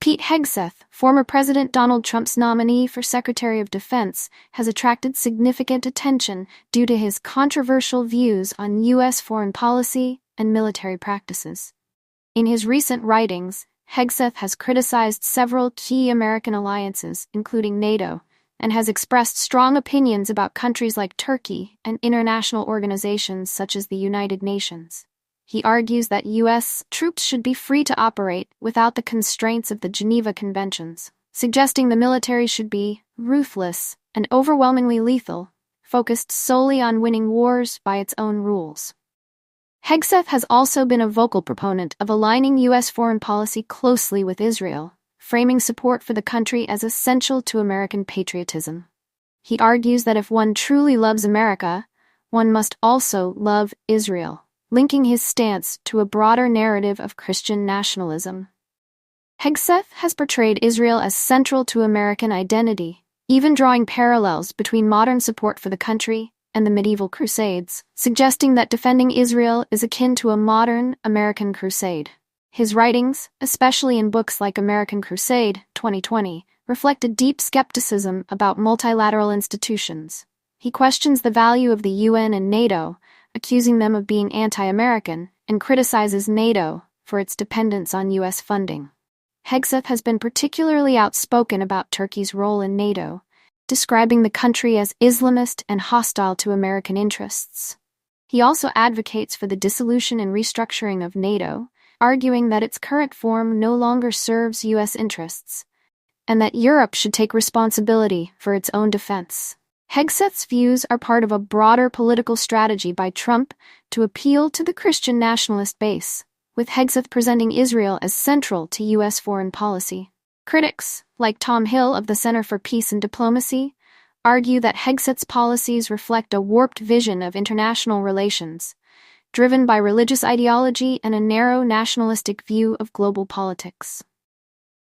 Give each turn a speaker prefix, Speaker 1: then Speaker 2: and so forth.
Speaker 1: Pete Hegseth, former President Donald Trump's nominee for Secretary of Defense, has attracted significant attention due to his controversial views on U.S. foreign policy and military practices. In his recent writings, Hegseth has criticized several key American alliances, including NATO, and has expressed strong opinions about countries like Turkey and international organizations such as the United Nations. He argues that U.S. troops should be free to operate without the constraints of the Geneva Conventions, suggesting the military should be ruthless and overwhelmingly lethal, focused solely on winning wars by its own rules. Hegseth has also been a vocal proponent of aligning U.S. foreign policy closely with Israel, framing support for the country as essential to American patriotism. He argues that if one truly loves America, one must also love Israel, linking his stance to a broader narrative of Christian nationalism. Hegseth has portrayed Israel as central to American identity, even drawing parallels between modern support for the country and the medieval Crusades, suggesting that defending Israel is akin to a modern American crusade. His writings, especially in books like American Crusade, 2020, reflect a deep skepticism about multilateral institutions. He questions the value of the UN and NATO, accusing them of being anti-American, and criticizes NATO for its dependence on U.S. funding. Hegseth has been particularly outspoken about Turkey's role in NATO, describing the country as Islamist and hostile to American interests. He also advocates for the dissolution and restructuring of NATO, arguing that its current form no longer serves U.S. interests, and that Europe should take responsibility for its own defense. Hegseth's views are part of a broader political strategy by Trump to appeal to the Christian nationalist base, with Hegseth presenting Israel as central to U.S. foreign policy. Critics, like Tom Hill of the Center for Peace and Diplomacy, argue that Hegseth's policies reflect a warped vision of international relations, driven by religious ideology and a narrow nationalistic view of global politics.